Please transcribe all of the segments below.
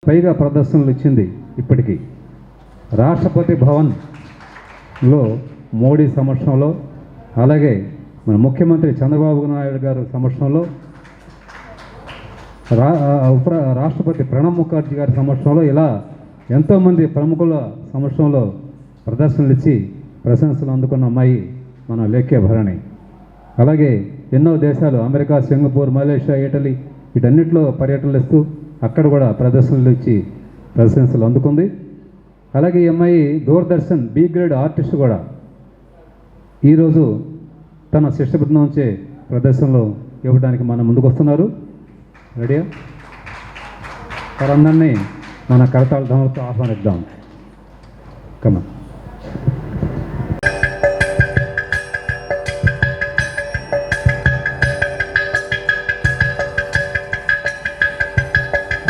పైగా ప్రదర్శనలు ఇచ్చింది. ఇప్పటికీ రాష్ట్రపతి భవన్లో మోడీ సమక్షంలో, అలాగే మన ముఖ్యమంత్రి చంద్రబాబు నాయుడు గారి సమక్షంలో, రాష్ట్రపతి ప్రణబ్ ముఖర్జీ గారి సమక్షంలో, ఇలా ఎంతోమంది ప్రముఖుల సమక్షంలో ప్రదర్శనలు ఇచ్చి ప్రశంసలు అందుకున్న అమ్మాయి మన లేఖ్య భరణి. అలాగే ఎన్నో దేశాలు, అమెరికా, సింగపూర్, మలేషియా, ఇటలీ, వీటన్నిటిలో పర్యటనలు ఇస్తూ అక్కడ కూడా ప్రదర్శనలు ఇచ్చి ప్రశంసలు అందుకుంది. అలాగే ఈ అమ్మాయి దూరదర్శన్ బి గ్రేడ్ ఆర్టిస్ట్ కూడా. ఈరోజు తన శిష్టబృందం నుంచే ప్రదర్శనలు ఇవ్వడానికి మన ముందుకు వస్తున్నారు. రెడీయా? వారందరినీ మన కరతాళ ధ్వనులతో ఆహ్వానిద్దాం. కమా.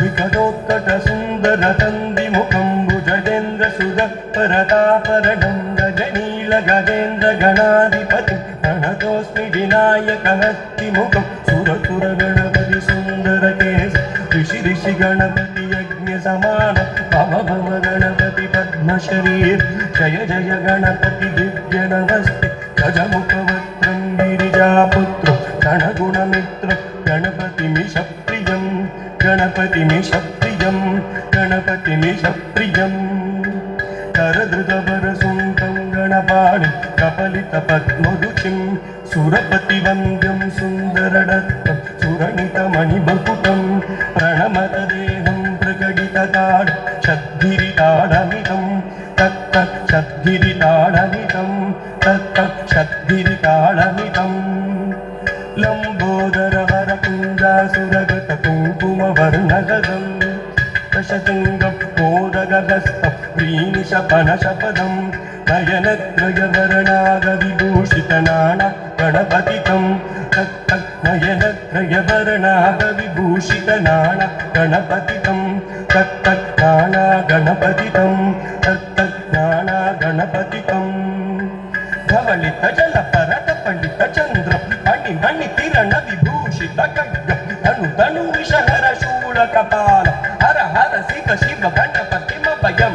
వికటోత్కట సుందర తంది ముఖంబుజేంద్ర సుధ పరతాపరణం గజనీల గజేంద్ర గణాధిపతి ప్రణతోస్మి వినాయక హస్తి ముఖం సురసుర గణపతి సుందర కేశ ఋషి ఋషి గణపతి యజ్ఞ సమాన భవ భవ గణపతి పద్మ శరీర్ జయ జయ గణపతి దివ్య నమస్తే గజముఖవక్త్రం గిరిజాపుత్రం గణగుణమిత్రం గణపతిమిష ప్రియం గణపతిమిష ప్రియం గణపతిమిష ప్రియం కరధృతవరసుంఠం గణపాణి కపలిత పద్మరుచిం సురపతి వంద్యం సుందరదత్తం సురణితమణిబకుటం ప్రణమత దేహం ప్రకటితతాడ షద్గిరితాడమితం తత్త షద్గిరితాడమితం తత్త షద్గిరితాడమితం లంబోదర హర కుంజాసురగత కుంకుమ వర్ణగదం దశశృంగం మోదగహస్తం వ్రీనిశపన శపదం నయనత్రయ వర్ణాగ విభూషిత నాణ గణపతితం తత్త నయనత్రయ వర్ణాగ విభూషిత నాణ గణపతితం తత్త నానా గణపతితం తత్త నానా గణపతితం ధవళిత జల పరత పండిత చంద్ర పణి మణి కిరణ విభూషిత ఖడ్గ ధను ధను విషహర శూల కపాల హర హర శివ శివ గణపతిమ భయం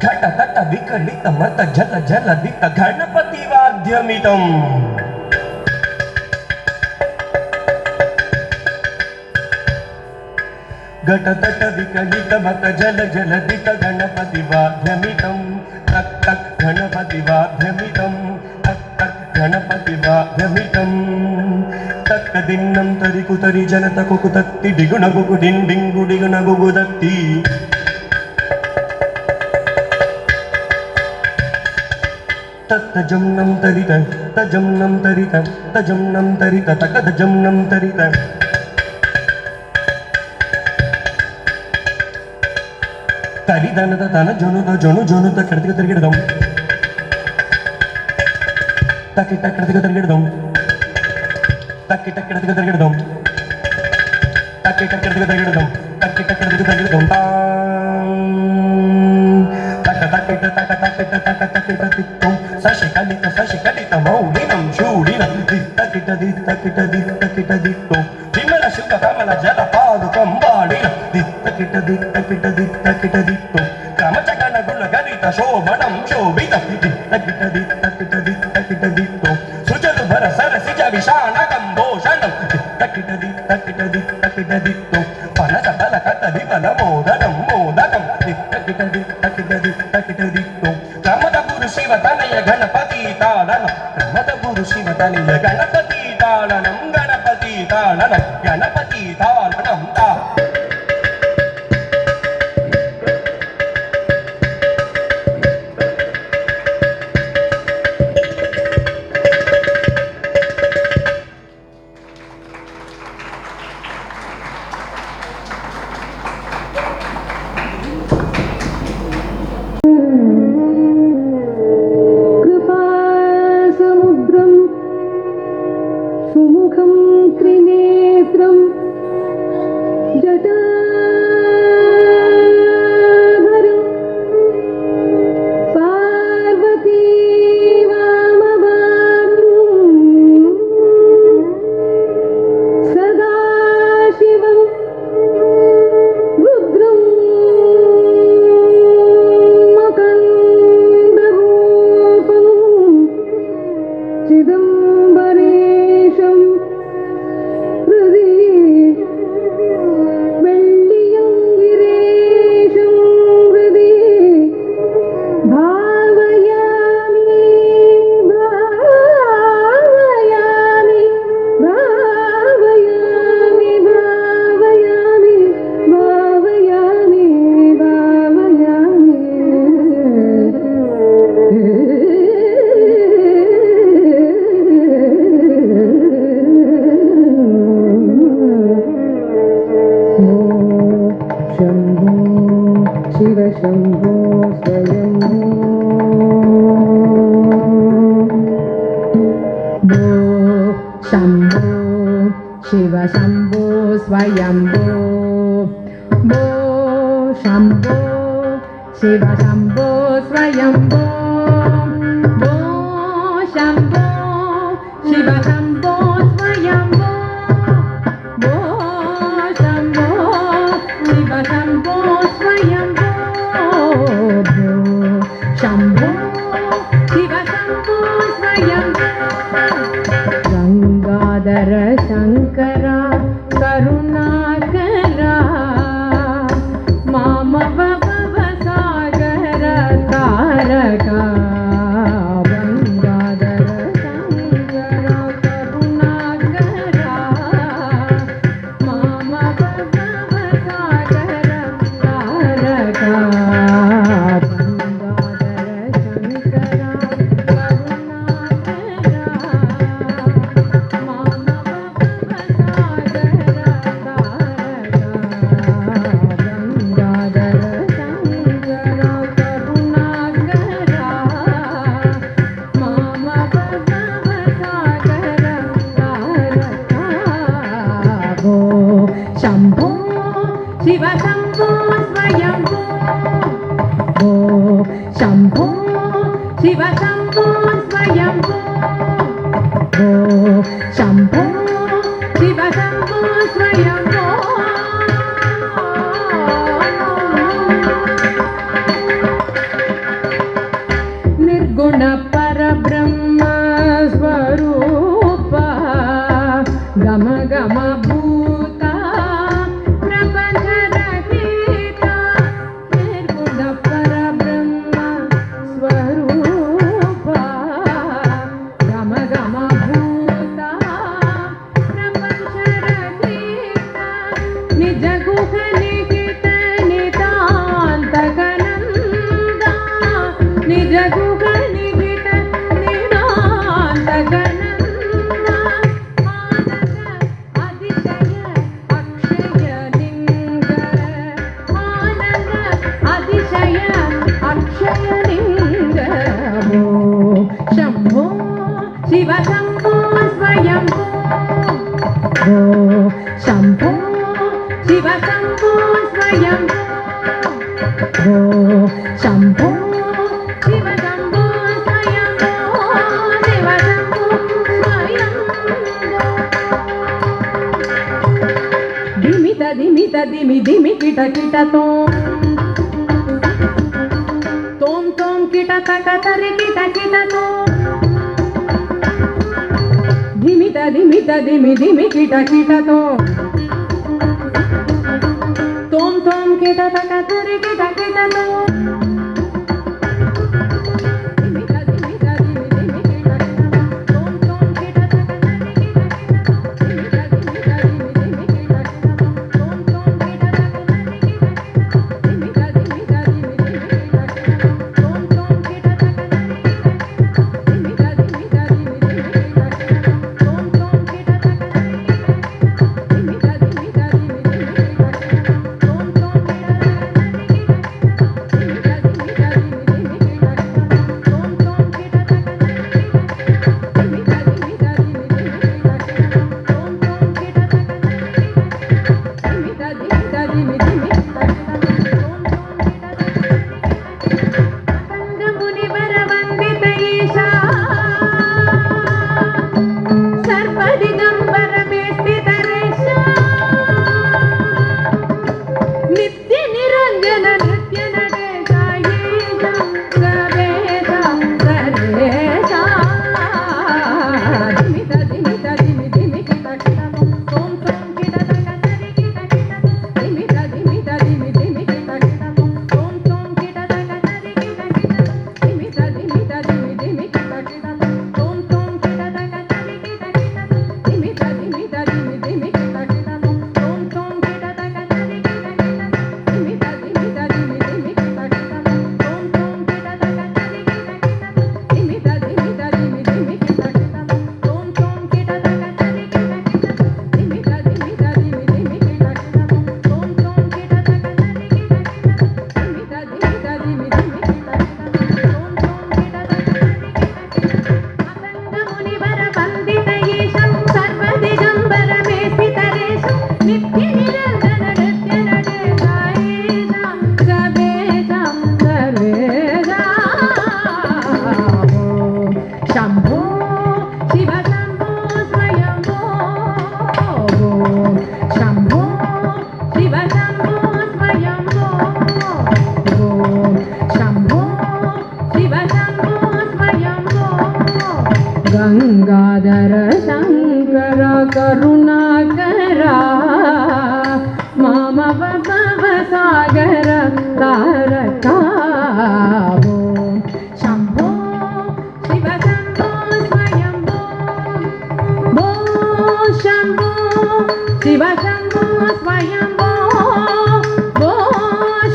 ఘట తట వికలిత మత జల జలదిత గణపతి వాద్యమితం ఘట తట వికలిత మత జల జలదిత గణపతి వాద్యమితం తక్ గణపతి వాద్యమితం తక్ గణపతి వాద్యమితం తక్క దిన్నం తరికు తరి జనత కుకు తత్తి డిగుణ గుగు డిన్ డింగు డిగుణ గుగు దత్తి తత్త జమ్నం తరిత తజమ్నం తరిత తజమ్నం తరిత తక జమ్నం తరిత తరిదనద తన జొనుద జొను జొనుత కడతిక తిరిగిడదాం తక్కిట కడతిక తిరిగిడదాం తక్కిట కడతిక తిరిగిడదాం తక్కిట కడతిక తిరిగిడదాం తక్కిట కడతిక తిరిగిడదాం తక తక్కిట తక తక్కిట తక తక్కిట తిత్తం శశికలిత మౌలినం శూడినం దిత్తకిట దిత్తకిట దిత్తకిట దిత్తం విమల శుద్ధ కమల జల పాదుకం వాడిన దిత్తకిట దిత్తకిట దిత్తకిట దిత్తం క్రమచగణ గుణ గరిత శోభనం శోభితం దిత్తకిట దిత్తకిట దిత్తకిట దిత్తం సుజలు భర సరసిజ విషాణకం భూషణం దిత్తకిట దిత్తకిట దిత్తకిట దిత్తం పనస బల కత విమల మోదనం మోదకం దిత్తకిట దిత్తకిట దిత్తకిట దిత్తం క్రమద గురు శివ తనయ గణపతి తాళనం క్రమద గురు శివ తనయ గణపతి తాళనం గణపతి తాళనం గణపతి తాళనం తా సుముఖం త్రినేత్రం జటాధరం పార్వతీ వామభాగం సదాశివం शम्भो शिव शम्भो स्वयम्भो भो शम्भो शिव शम्भो स्वयम्भो भो शम्भो शिव शम्भो स्वयम्भो भो शम्भो शिव शम्भो स्वयम्भो भो शम्भो शिव शम्भो स्वयम्भो भो शम्भो शिव शम्भो स्वयम्भो गंगाधर शंकर करुणाकरा मामव भवसागर तारका गंगाधर शंकर करुणाकरा मामव भवसागर तारका गंगाधर शंकर शम्भो शिव शम्भो स्वयम्भो भो शम्भो शिव शम्भो स्वयम्भो भो शम्भो शिव शम्भो स्वयम्भो निर्गुण परब्रह्म स्वरूप गम गम भूता प्रपंच रहिता निर्गुण परब्रह्म स्वरूप गम गम भूता प्रपंच रहिता निज गुह निहित नितांत गनंदा निज गुह निहित नितांत गनंदा शम्भो शिव शम्भो स्वयम्भो भो शम्भो शिव शम्भो स्वयम्भो भो शम्भो शिव शम्भो स्वयम्भो शिव शम्भो स्वयम्भो धिमित धिमित धिमि धिमि किट किट तोम तोम किट तक तरि किट किट धिमित धिमित धिमि धिमि किट किट तोम तोम किट तक तरि किट किट भव भव सागर तारकावो शम्भो शिव शम्भो स्वयम्भो भो शम्भो शिव शम्भो स्वयम्भो भो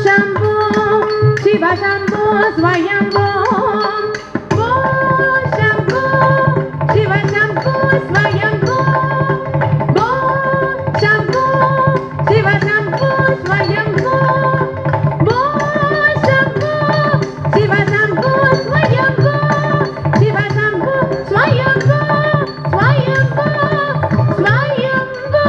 शम्भो शिव शम्भो स्वयम्भो भो शम्भो शिव शम्भो स्वयम्भो भो शम्भो शिव शम्भो स्वयम्भो भो शम्भो शिव शम्भो स्वयम्भो शिव शम्भो स्वयम्भो स्वयम्भो स्वयम्भो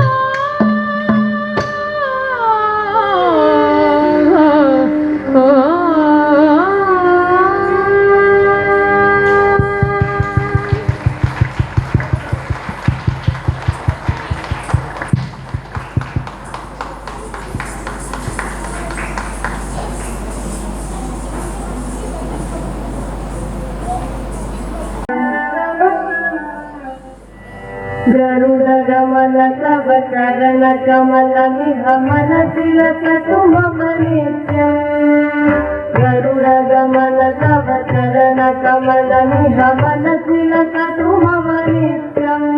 गरुडगमन तव चरण कमल निगमन तिलक तुम नित्यम् गरुडगमन तव चरण कमल निगमन तिलक तुम नित्यम्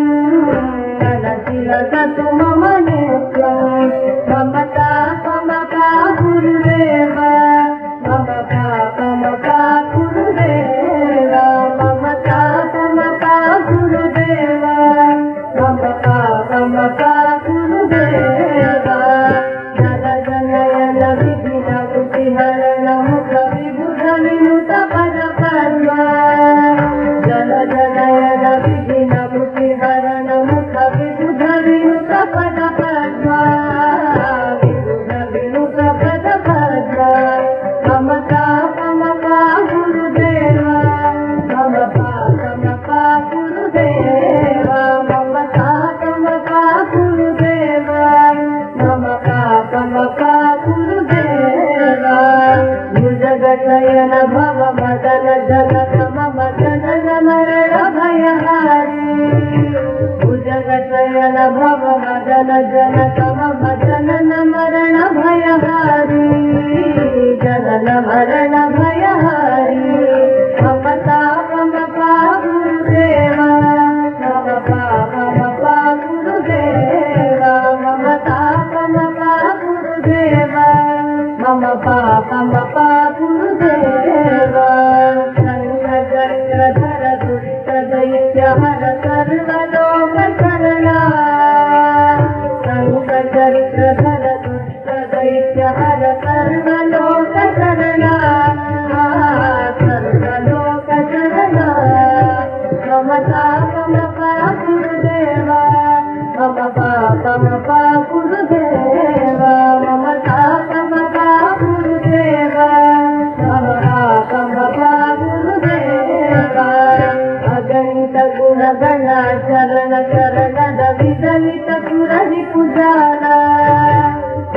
तिलक तुम नित्यम् ममता ममता गुरुदेव ममता ममता गुरुदेव ममता ममता गुरुदेव ममता ममता गुरुदेवा जन जनयन विधिन बुद्धिहरण मुख विबुध विनुत पद पद्मा जन जनयन विधिन बुद्धिहरण मुख विबुध विनुत पद पद्मा विबुध विनुत पद पद्मा ममता ममता गुरुदेवा ममता ममता गुरुदेवा ममता ममता गुरुदेवा ममता ममता गुरुदेवा भुजगशयन भव मदन जनक मम जनन मरण भयहारी भुजगशयन भव मदन जनक मम जनन मरण भयहारी जनन मरण भयहारी ममता ममता गुरुदेवा ममता ममता गुरुदेवा ममता ममता गुरुदेवा ममता ममता गुरुदेवा चक्रधर दुष्ट दैत्य हर सर्वलोक शरणा चक्रधर दुष्ट दैत्य हर सर्वलोक शरणा सर्वलोक शरणा ममता ममता गुरुदेवा ममता ममता गुरुदेवा ममता ममता गुरुदेवा ममता ममता गुरुदेवा अगणित गुणगण चरण चरणद विदलित पुरहि पुजारा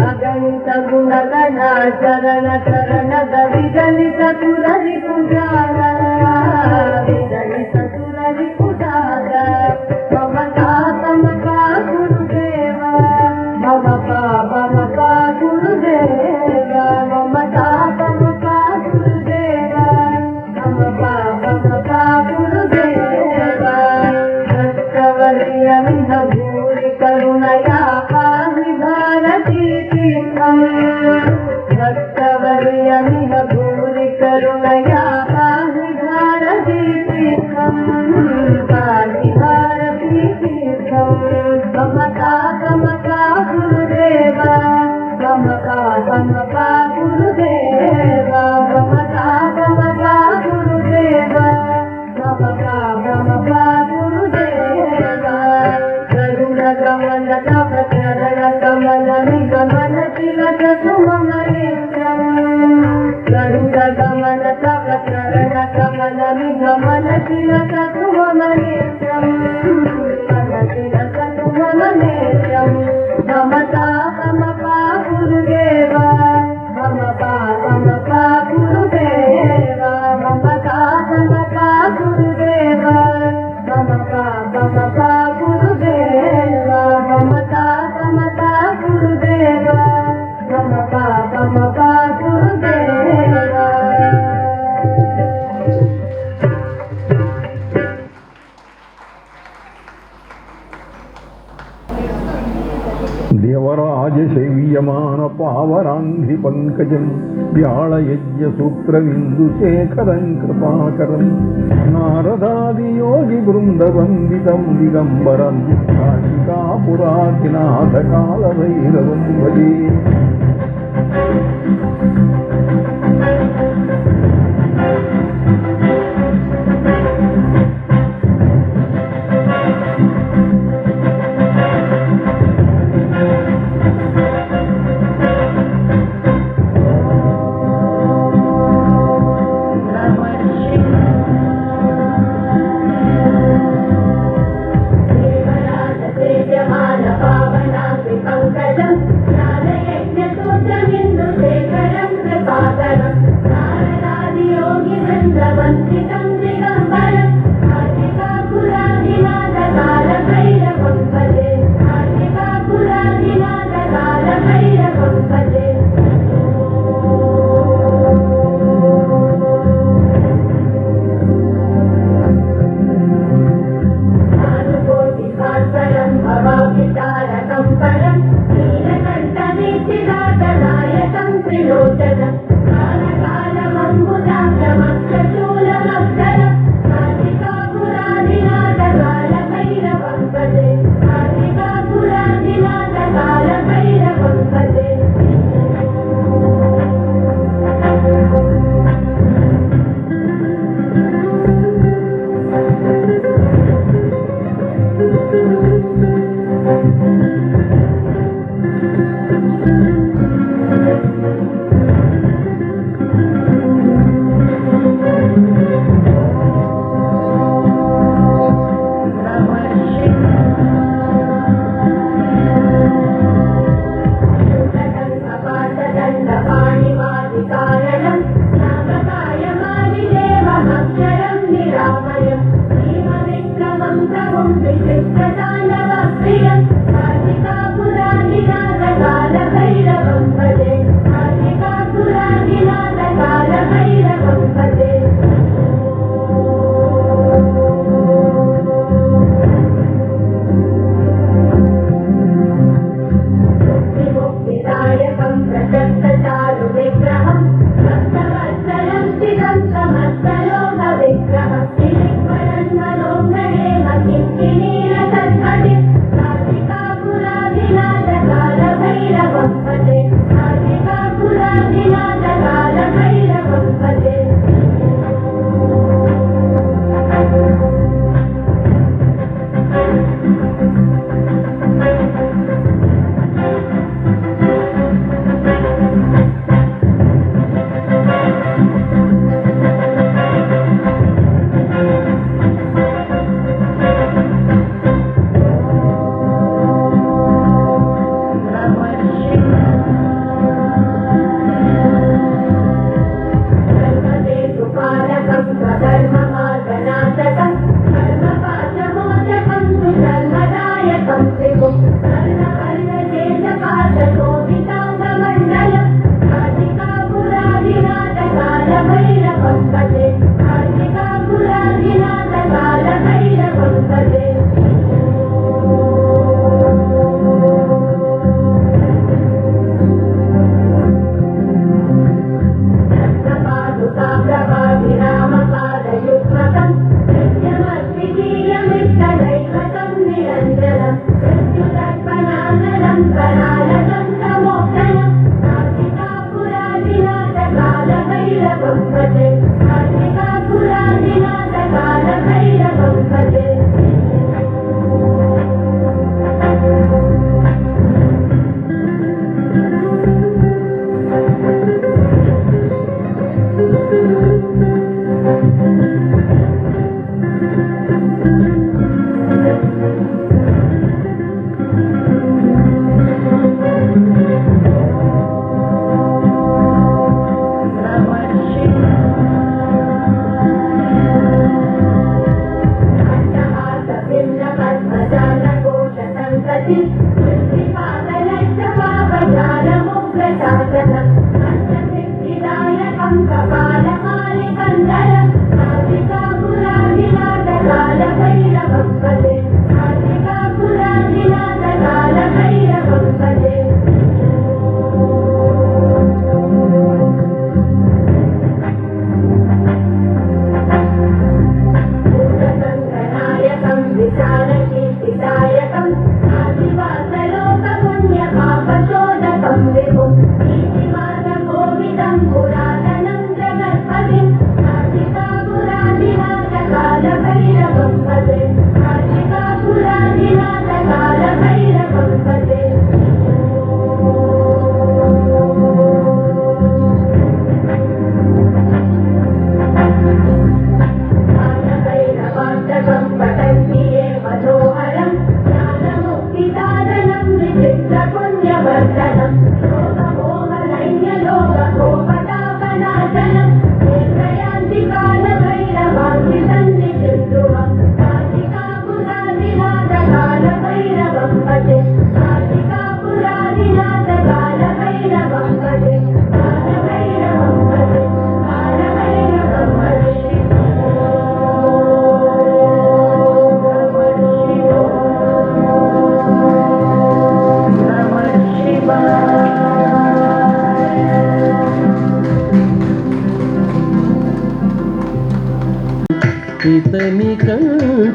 अगणित गुणगण चरण चरणद विदलित पुरहि पुजारा विदलित पुरहि पुजारा ममता ममता गुरुदेवा ममता ममता गुरुदेवा ममता ममता गुरुदेवा ममता ममता गुरुदेवा दत्तवर्यमिह भूरि करुणया पाहि भारती तीर्थम् दत्तवर्यमिह भूरि करुणया पाहि भारती तीर्थम् पाहि भारती तीर्थम् ममता ममता गुरुदेवा ममता ममता गुरुदेवा ममता ममता गुरुदेवा ममता ममता गुरुदेवा गरुडगमन तव चरण कमल निगमन तिलक तुम नित्यम् गरुडगमन तव चरण कमल निगमन तिलक तुम नित्यम् तिलक तुम नित्यम् ममता ममता गुरुदेवा ममता ममता गुरुदेवा ममता ममता गुरुदेवा ममता ममता गुरुदेवा ममता ममता गुरुदेवा పావరాంధి పంకజం వ్యాళయజ్ఞ సూత్రమిందుశేఖరం కృపాకరం నారదాది యోగి బృందవందితం దిగంబరం కాశికాపురాధినాథ కాల భైరవం భజే. Thank you.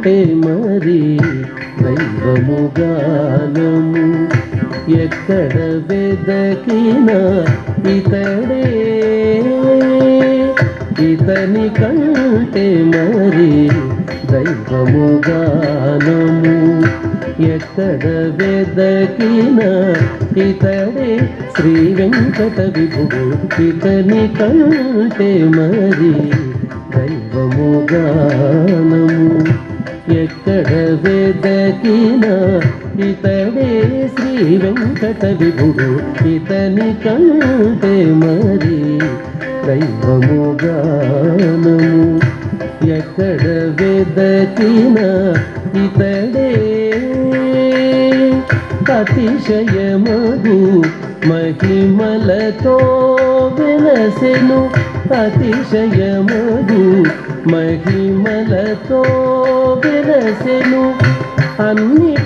కంటే మరి దైవము గానము ఎక్కడ వెదకినా ఇతడే ఇతని కంటే మరి దైవము గానము ఎక్కడ వెదకినా ఇతడే శ్రీ వెంకట విభుడు ఇతని కంటే మరి దైవము గానము ఎక్కడ వెదకినా ఇతడే శ్రీ వెంకట విభుడు ఇతని కంటే మరి దైవము గానము ఎక్కడ వెదకినా ఇతడే అతిశయమగు మహిమలతో వెలసెను అతిశయమగు మహిమలతో వెలసెను అన్నిటికాధారము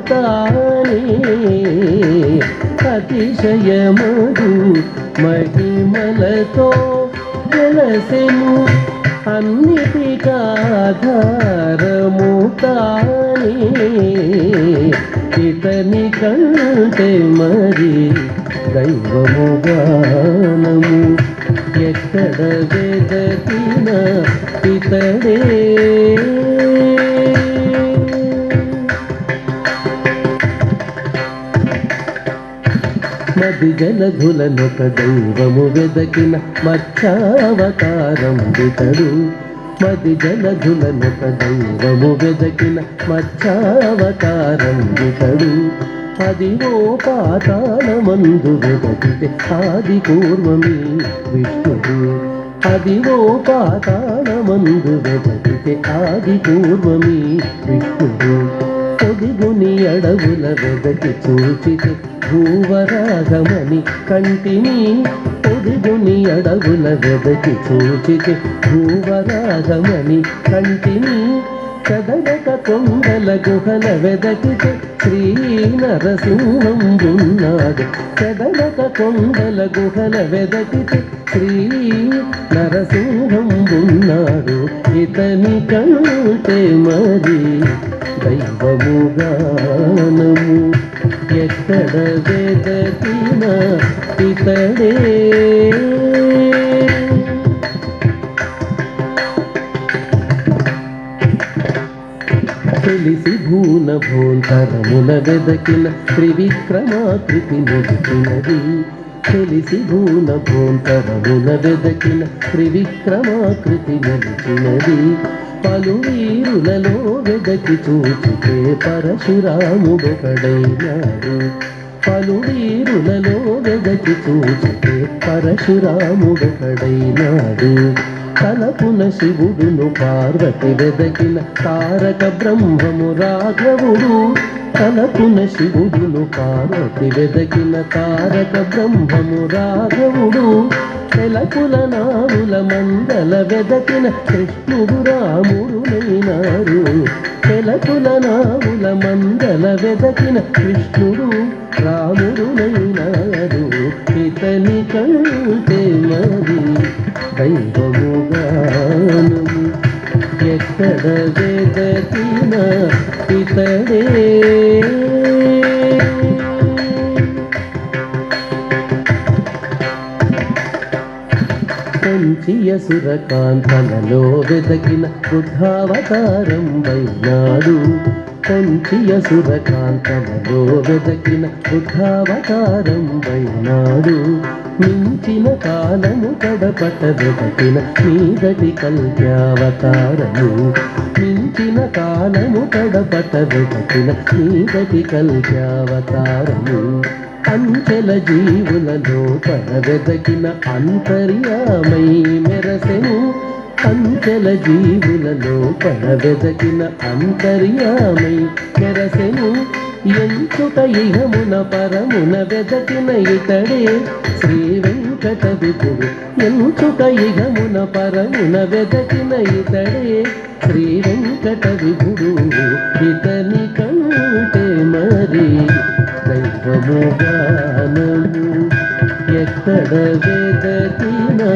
తానే అతిశయమగు మహిమలతో వెలసెను అన్నిటికాధారము తానే ఇతని కంటే మరి దైవము గానము ఎక్కడ వెదకినా ఇతడే మది జలధులనొక దైవము వెదకిన మత్స్యావతారం ఇతడు మది జలధులనొక దైవము వెదకిన మత్స్యావతారం ఇతడు అదివో పాతాళమందు వెదకితే ఆది పూర్వమీ విష్ణుడు అదివో పాతాళమందు వెదకితే ఆది పూర్వమీ విష్ణుడు పొదిగుని అడవుల వెదకి చూచితే భూవరాగమని కంటిని పొదిగుని అడవుల వెదకి చూచితే భూవరాగమని కంటిని కదలక కొండల గుహల వెదకితే శ్రీ నరసింహం ఉన్నాడు కదలక కొండల గుహల వెదకితే శ్రీ నరసింహం ఉన్నాడు ఇతని కంటే మరి దైవము గానము ఎక్కడ వెదకినా ఇతడే తెలిసి భూన భోంతరమున వెదకిన త్రివిక్రమాకృతి నిలిచినది తెలిసి భూన భోంతరమున వెదకిన త్రివిక్రమాకృతి నిలిచినది పలు వీరులలో వెదకి చూచితే పరశురాముడొకడైనాడు పలు వీరులలో వెదకి చూచితే పరశురాముడొకడైనాడు తలపున శివుడును పార్వతి వెదకిన తారక బ్రహ్మము రాఘవుడు తలపున శివుడును పార్వతి వెదకిన తారక బ్రహ్మము రాఘవుడు తెలకుల నారుల మందల వెదకిన కృష్ణుడు రాముడు నైనారు తెలకుల నారుల మందల వెదకిన కృష్ణుడు రాముడు నైనారు ఇతని కంటే మరి దైవము గానము ఎక్కడ వెదకినా ఇతడే కొంచియ సురకాంతలలో వెదకిన బుద్ధావతారం వైనాడు కొంచియ సురకాంతలలో వెదకిన బుద్ధావతారం వైనాడు మించిన కాలము కడపట వెదకిన మీదటి కల్ప్యావతారము మించిన కాలము కడపట వెదకిన మీదటి కల్ప్యావతారము అంచెల జీవుల లోపల వెదకిన అంతర్యామై మెరసెను అంచెల జీవుల లోపల వెదకిన అంతర్యామై మెరసెను ఎంచుక ఇహమున పరమున వెదకిన ఇతడే శ్రీ వెంకట విభుడు ఎంచుక ఇహమున పరమున వెదకిన ఇతడే శ్రీ వెంకట విభుడు ఇతని కంటే మరి దైవము గానము ఎక్కడ వెదకినా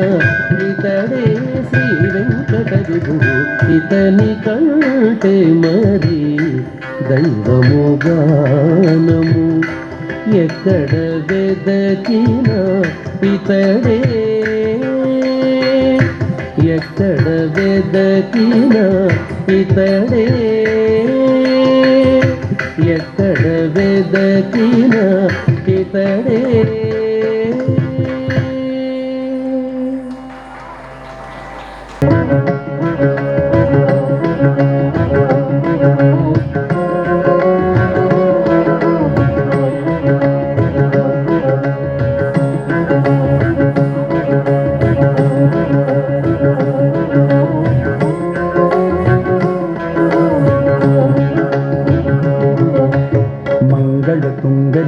ఇతడే శ్రీ వెంకట విభువు ఇతని కంటే మరి దైవము గానము ఎక్కడ వెదకినా ఇతడే ఎక్కడ వెదకినా ఇతడే ఎక్కడ వెదకినా ఇతడే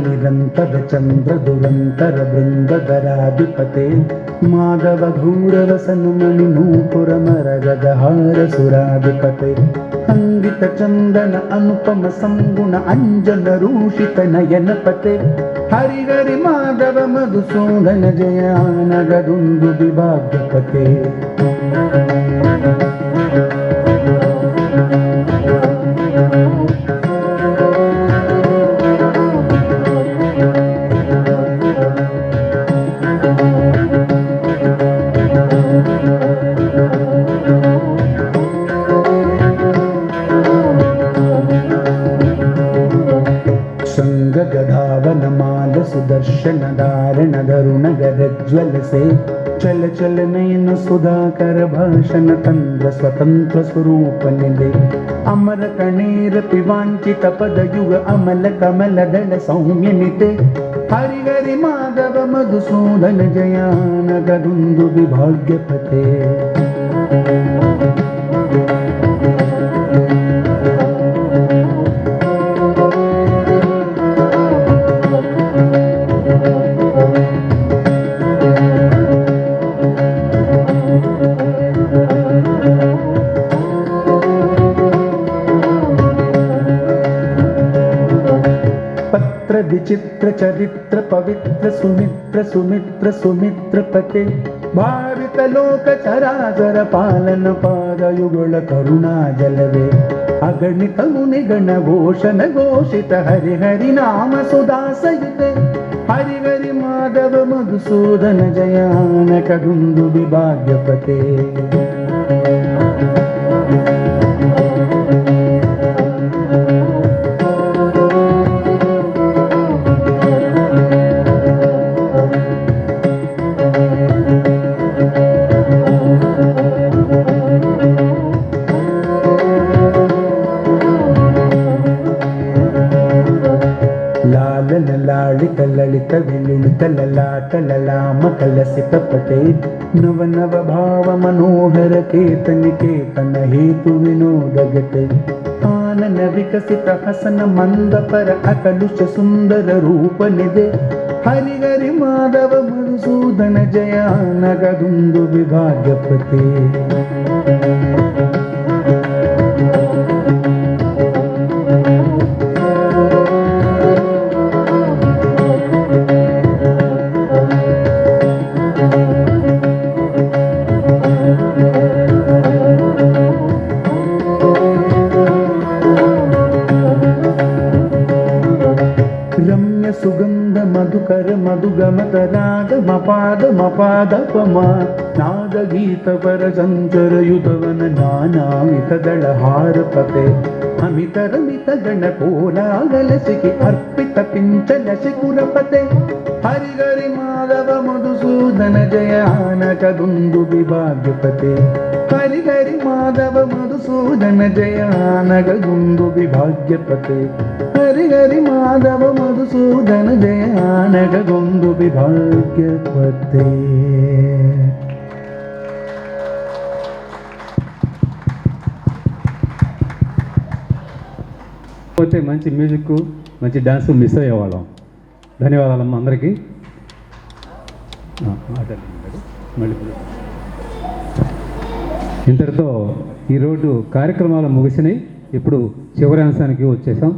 निरंतर चंद्र दुरंतर बृंदधराधिपते माधव घूरवसन मणि नूपुर मरगदहार सुराधिपते अंगित चंदन अनुपम संगुण अंजन रूषित नयनपते हरि हरि माधव मधुसूदन जयानगदुंदु विभाग्यपते गधावनमाल सुदर्शन धारण धरुण गरज्वल से चल चल नयन सुधाकर भाषण तंत्र स्वतंत्र स्वरूप निधे अमर कणेर पिवांचित पद युग अमल कमल दल सौम्य निते हरि हरि माधव मधुसूदन जयान गदुंदु विभाग्यपते विचित्र चरित्र पवित्र सुमित्र सुमित्र सुमित्र पते भावित लोक चराचर पालन पाद युगल करुणा जलवे अगणित मुनि गण घोषण घोषित हरि हरि नाम सुदासयुते हरि हरि माधव मधुसूदन जयान कदुंदु विभाग्यपते लालित ललित विलुलित ललाट ललाम कलसित पटे नव नव भाव मनोहर केतन केतन हेतु विनोद गते आनन विकसित हसन मंद पर अकलुष सुंदर रूप निधे हरि हरि माधव मधुसूदन जयान गदुंदु विभाग्यपते सुगंध मधुकर मधुगमत राग मपाद मपाद पमा नाद गीत पर संचर युतवन नानावित दलहार पते अमित रमित गण कोलागल सिखि अर्पित पिंचल शिकुरपते हरि हरि माधव मधुसूदन जयान कदुंदु विभाग्यपते हरि हरि माधव मधुसूदन जयान कदुंदु विभाग्यपते हरि हरि माधव मधुसूदन जयान कदुंदु विभाग्यपते పోతే మంచి మ్యూజిక్ మంచి డాన్స్ మిస్ అయ్యేవాళ్ళం. ధన్యవాదాలమ్మా అందరికీ. మళ్ళీ ఇంతటితో ఈరోజు కార్యక్రమాలు ముగిసినాయి. ఇప్పుడు చివరి అంశానికి వచ్చేసాం.